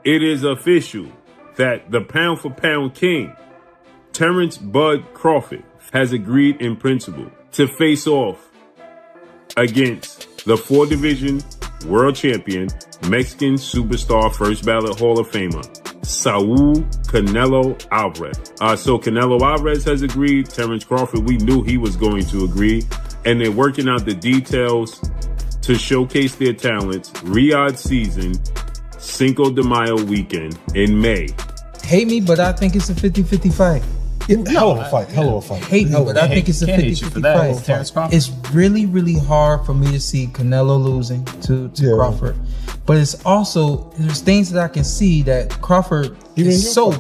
It is official that the pound-for-pound king, Terence "Bud" Crawford, has agreed in principle to face off against the four-division world champion, Mexican superstar first ballot Hall of Famer, Saul Canelo Alvarez. So Canelo Alvarez has agreed. Terence Crawford, we knew he was going to agree. And they're working out the details to showcase their talents. Riyadh season, Cinco de Mayo weekend in May. Hate me, but I think it's a 50-50 fight. Hell of a fight. Hate me, but I think it's a 50-50 fight. It's really, really hard for me to see Canelo losing to Crawford. But it's also, there's things that I can see that Crawford is so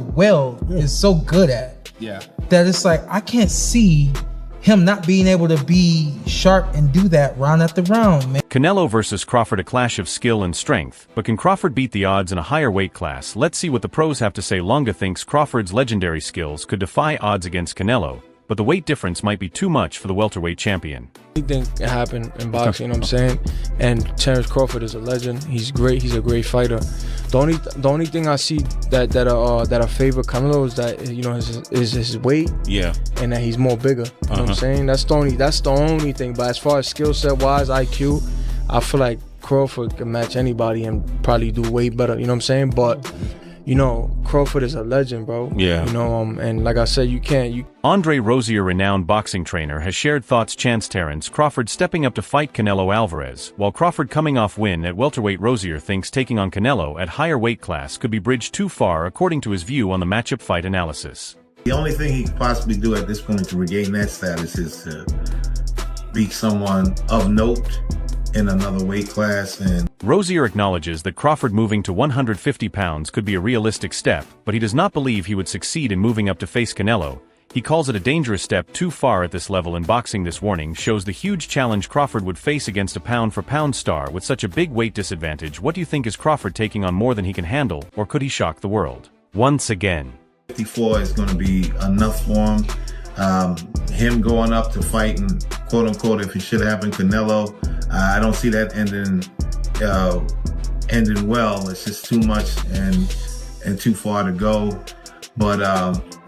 good at. Yeah. That it's like, I can't see him not being able to be sharp and do that round after round, man. Canelo versus Crawford, a clash of skill and strength, but can Crawford beat the odds in a higher weight class? Let's see what the pros have to say. Longa thinks Crawford's legendary skills could defy odds against Canelo, but the weight difference might be too much for the welterweight champion. Anything can happen in boxing, you know what I'm saying? And Terence Crawford is a legend. He's great. He's a great fighter. The only thing I see that I favor Canelo is that, you know, is his weight. Yeah. And that he's more bigger. You know what I'm saying? That's the only thing. But as far as skill set wise, IQ, I feel like Crawford can match anybody and probably do way better. You know what I'm saying? But you know, Crawford is a legend, bro. Yeah. You know, and like I said, Andre Rozier, renowned boxing trainer, has shared thoughts. Chance Terence Crawford stepping up to fight Canelo Alvarez. While Crawford coming off win at welterweight, Rozier thinks taking on Canelo at higher weight class could be bridged too far, according to his view on the matchup fight analysis. The only thing he could possibly do at this point to regain that status is to beat someone of note in another weight class. And Rozier acknowledges that Crawford moving to 150 pounds could be a realistic step, but he does not believe he would succeed in moving up to face Canelo. He calls it a dangerous step too far at this level in boxing. This warning shows the huge challenge Crawford would face against a pound-for-pound star with such a big weight disadvantage. What do you think? Is Crawford taking on more than he can handle, or could he shock the world once again? 54 is going to be enough for him. Him going up to fighting, quote unquote, if it should happen, Canelo, I don't see that ending well. It's just too much and too far to go. But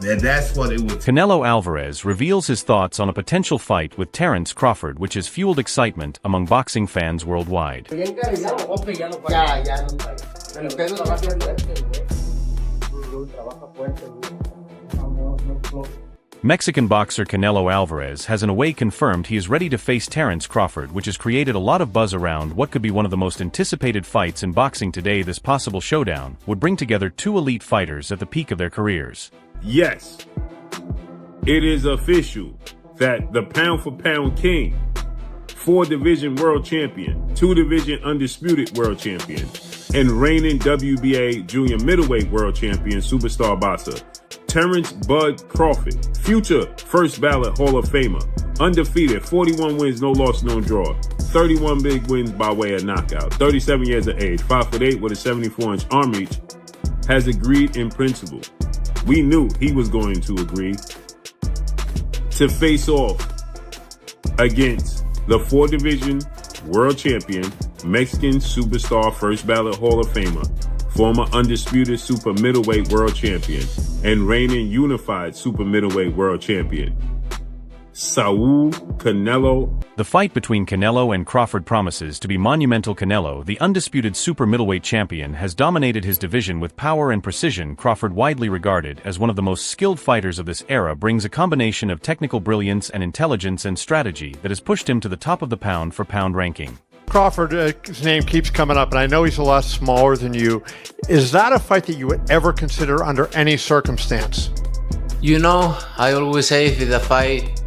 that's what it would. Canelo Alvarez reveals his thoughts on a potential fight with Terence Crawford, which has fueled excitement among boxing fans worldwide. Mexican boxer Canelo Alvarez has in a way confirmed he is ready to face Terence Crawford, which has created a lot of buzz around what could be one of the most anticipated fights in boxing today. This possible showdown would bring together two elite fighters at the peak of their careers. Yes, it is official that the pound-for-pound king, four-division world champion, two-division undisputed world champion, and reigning WBA junior middleweight world champion superstar boxer, Terence "Bud" Crawford, future first ballot Hall of Famer, undefeated, 41 wins, no loss, no draw, 31 big wins by way of knockout, 37 years of age, 5'8" with a 74-inch arm reach, has agreed in principle. We knew he was going to agree to face off against the four-division world champion, Mexican superstar first ballot Hall of Famer, former undisputed super middleweight world champion, and reigning unified super middleweight world champion, Saul Canelo. The fight between Canelo and Crawford promises to be monumental. Canelo, the undisputed super middleweight champion, has dominated his division with power and precision. Crawford, widely regarded as one of the most skilled fighters of this era, brings a combination of technical brilliance and intelligence and strategy that has pushed him to the top of the pound-for-pound ranking. Crawford's name keeps coming up, and I know he's a lot smaller than you. Is that a fight that you would ever consider under any circumstance? You know, I always say if it's a fight.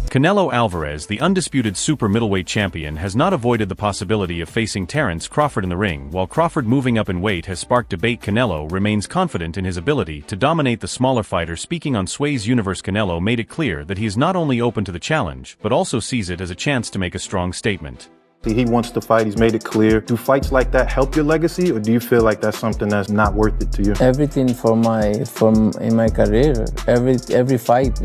Canelo Alvarez, the undisputed super middleweight champion, has not avoided the possibility of facing Terence Crawford in the ring. While Crawford moving up in weight has sparked debate, Canelo remains confident in his ability to dominate the smaller fighter. Speaking on Sway's Universe, Canelo made it clear that he is not only open to the challenge, but also sees it as a chance to make a strong statement. He wants to fight. He's made it clear. Do fights like that help your legacy, or do you feel like that's something that's not worth it to you? Everything in my career, every fight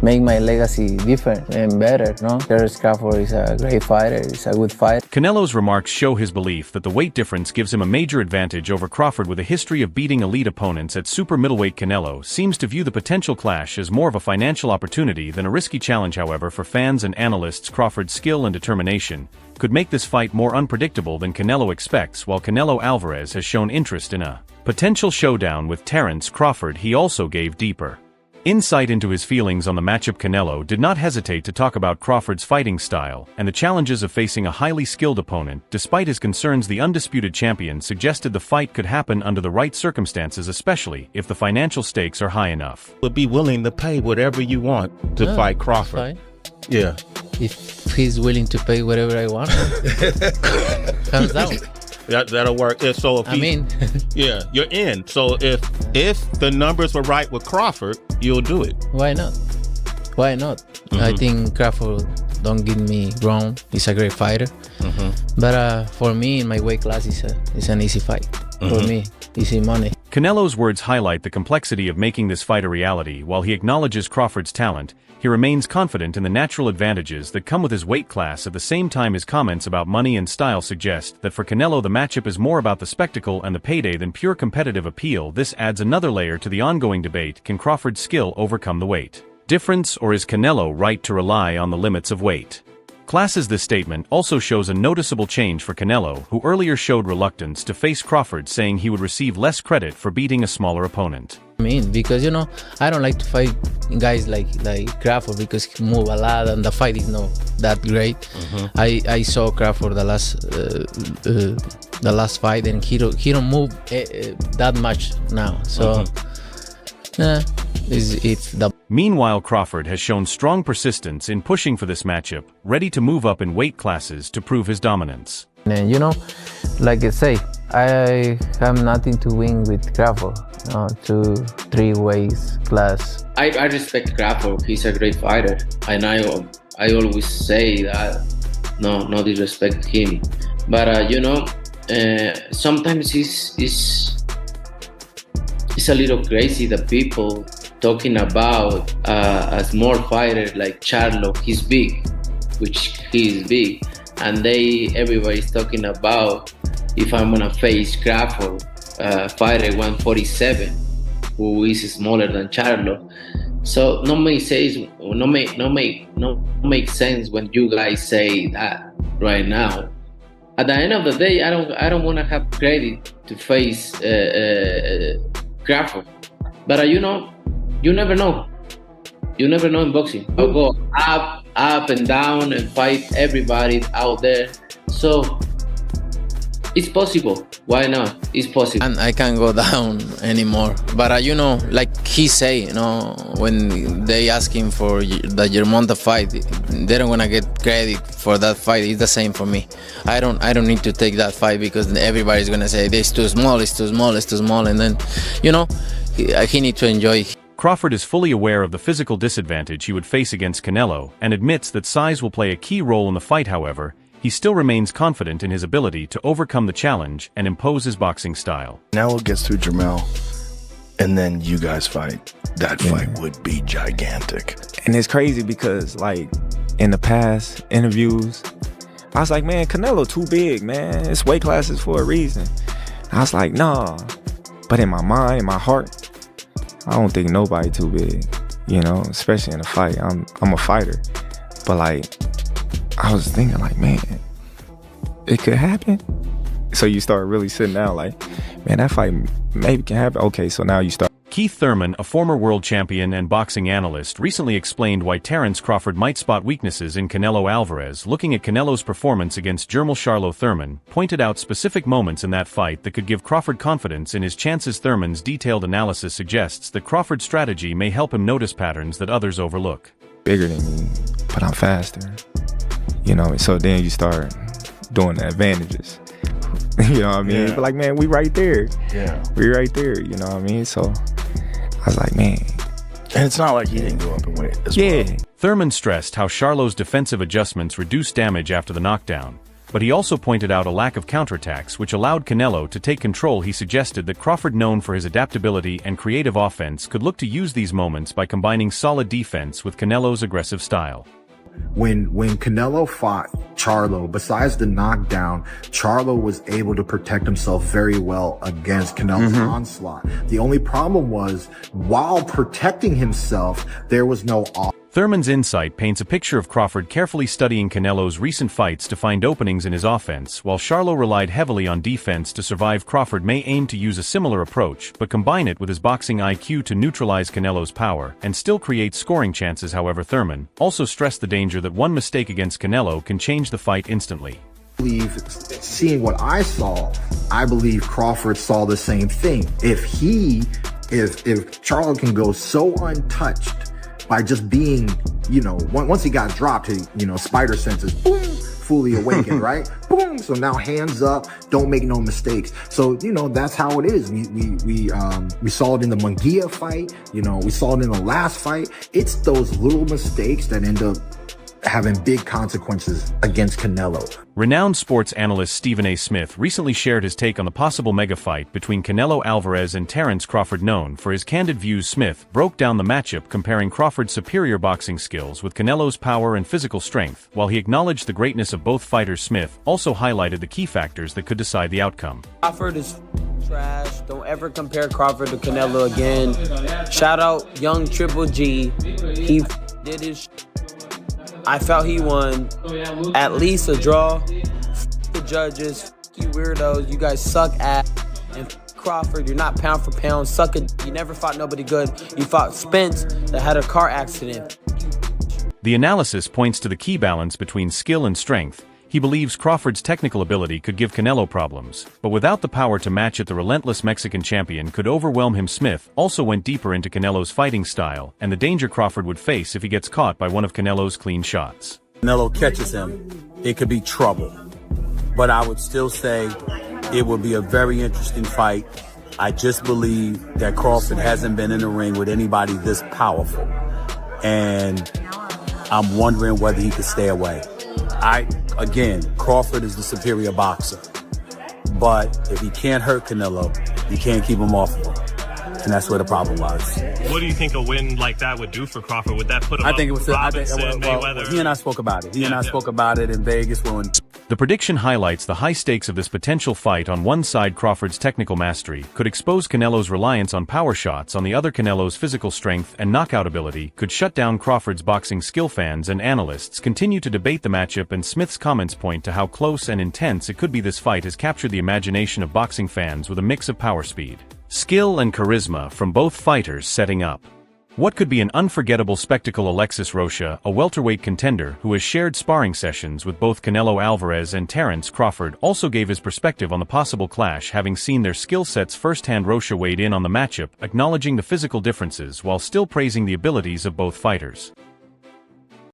make my legacy different and better. No, Terence Crawford is a great fighter. He's a good fighter. Canelo's remarks show his belief that the weight difference gives him a major advantage over Crawford. With a history of beating elite opponents at super middleweight, Canelo seems to view the potential clash as more of a financial opportunity than a risky challenge. However, for fans and analysts, Crawford's skill and determination could make this fight more unpredictable than Canelo expects. While Canelo Alvarez has shown interest in a potential showdown with Terence Crawford, he also gave deeper insight into his feelings on the matchup. Canelo did not hesitate to talk about Crawford's fighting style and the challenges of facing a highly skilled opponent. Despite his concerns, the undisputed champion suggested the fight could happen under the right circumstances, especially if the financial stakes are high enough. Would be willing to pay whatever you want to fight Crawford. Yeah. If he's willing to pay whatever I want, hands down. That'll work. So if yeah, you're in. So if the numbers were right with Crawford, you'll do it. Why not? Why not? I think Crawford, don't get me wrong, he's a great fighter. But for me, in my weight class, it's an easy fight. For me, easy money. Canelo's words highlight the complexity of making this fight a reality. While he acknowledges Crawford's talent, he remains confident in the natural advantages that come with his weight class. At the same time, his comments about money and style suggest that for Canelo the matchup is more about the spectacle and the payday than pure competitive appeal. This adds another layer to the ongoing debate: can Crawford's skill overcome the weight difference, or is Canelo right to rely on the limits of weight classes? This statement also shows a noticeable change for Canelo, who earlier showed reluctance to face Crawford, saying he would receive less credit for beating a smaller opponent. Because I don't like to fight guys like Crawford because he move a lot and the fight is not that great. I saw Crawford the last fight and he don't move that much now. So it's the. Meanwhile, Crawford has shown strong persistence in pushing for this matchup, ready to move up in weight classes to prove his dominance. And like I say, I have nothing to win with Crawford. 2-3 weights class. I respect Crawford. He's a great fighter, and I always say that. No disrespect him, but sometimes it's a little crazy that people talking about a small fighter like Charlo. He's big, which he is big, and everybody's talking about if I'm gonna face Crawford, fighter 147, who is smaller than Charlo. So no make sense when you guys say that right now. At the end of the day, I don't want to have credit to face Crawford, but you never know. You never know in boxing. I'll go up and down and fight everybody out there. So it's possible. Why not? It's possible. And I can't go down anymore. But like he say, when they ask him for the Germonta fight, they don't wanna get credit for that fight. It's the same for me. I don't need to take that fight because everybody's gonna say it's too small, and then he need to enjoy. Crawford is fully aware of the physical disadvantage he would face against Canelo and admits that size will play a key role in the fight. However, he still remains confident in his ability to overcome the challenge and impose his boxing style. Canelo gets through Jermell, and then you guys fight. That fight would be gigantic. And it's crazy because, like, in the past interviews, I was like, man, Canelo too big, man. It's weight classes for a reason. I was like, nah. But in my mind, in my heart, I don't think nobody too big, especially in a fight. I'm a fighter. But, like, I was thinking, like, man, it could happen. So you start really sitting down like, man, that fight maybe can happen. Okay, so now you start. Keith Thurman, a former world champion and boxing analyst, recently explained why Terence Crawford might spot weaknesses in Canelo Alvarez. Looking at Canelo's performance against Jermell Charlo, Thurman pointed out specific moments in that fight that could give Crawford confidence in his chances. Thurman's detailed analysis suggests that Crawford's strategy may help him notice patterns that others overlook. Bigger than me, but I'm faster. So then you start doing the advantages. You know what I mean? But like, man, we right there. Yeah. We right there, you know what I mean? So I was like, man. And it's not like he didn't go up in weight as well. Thurman stressed how Charlo's defensive adjustments reduced damage after the knockdown, but he also pointed out a lack of counterattacks which allowed Canelo to take control. He suggested that Crawford, known for his adaptability and creative offense, could look to use these moments by combining solid defense with Canelo's aggressive style. When Canelo fought Charlo, besides the knockdown, Charlo was able to protect himself very well against Canelo's onslaught. The only problem was, while protecting himself, there was no Thurman's insight paints a picture of Crawford carefully studying Canelo's recent fights to find openings in his offense. While Charlo relied heavily on defense to survive, Crawford may aim to use a similar approach, but combine it with his boxing IQ to neutralize Canelo's power and still create scoring chances. However, Thurman also stressed the danger that one mistake against Canelo can change the fight instantly. Seeing what I saw, I believe Crawford saw the same thing. If Charlo can go so untouched by just being, once he got dropped, spider senses, boom, fully awakened, right? Boom. So now hands up, don't make no mistakes. So, that's how it is. We saw it in the Munguia fight, we saw it in the last fight. It's those little mistakes that end up having big consequences against Canelo. Renowned sports analyst Stephen A. Smith recently shared his take on the possible mega fight between Canelo Alvarez and Terence Crawford. Known for his candid views, Smith broke down the matchup, comparing Crawford's superior boxing skills with Canelo's power and physical strength. While he acknowledged the greatness of both fighters, Smith also highlighted the key factors that could decide the outcome. Crawford is trash. Don't ever compare Crawford to Canelo again. Shout out young Triple G. He did his I felt he won. At least a draw. The judges, you weirdos, you guys suck ass. And Crawford, you're not pound for pound. Suck it. You never fought nobody good. You fought Spence that had a car accident. The analysis points to the key balance between skill and strength. He believes Crawford's technical ability could give Canelo problems, but without the power to match it, the relentless Mexican champion could overwhelm him. Smith also went deeper into Canelo's fighting style and the danger Crawford would face if he gets caught by one of Canelo's clean shots. Canelo catches him, it could be trouble. But I would still say it would be a very interesting fight. I just believe that Crawford hasn't been in the ring with anybody this powerful. And I'm wondering whether he could stay away. Again, Crawford is the superior boxer. But if he can't hurt Canelo, you can't keep him off of him. And that's where the problem was. What do you think a win like that would do for Crawford? Would that put him I think it was Mayweather? He and I spoke about it. He and I spoke about it in Vegas when the prediction highlights the high stakes of this potential fight. On one side, Crawford's technical mastery could expose Canelo's reliance on power shots. On the other, Canelo's physical strength and knockout ability could shut down Crawford's boxing skill. Fans and analysts continue to debate the matchup, and Smith's comments point to how close and intense it could be. This fight has captured the imagination of boxing fans with a mix of power, speed, skill and charisma from both fighters, setting up what could be an unforgettable spectacle. Alexis Rocha, a welterweight contender who has shared sparring sessions with both Canelo Alvarez and Terence Crawford, also gave his perspective on the possible clash. Having seen their skill sets firsthand, Rocha weighed in on the matchup, acknowledging the physical differences while still praising the abilities of both fighters.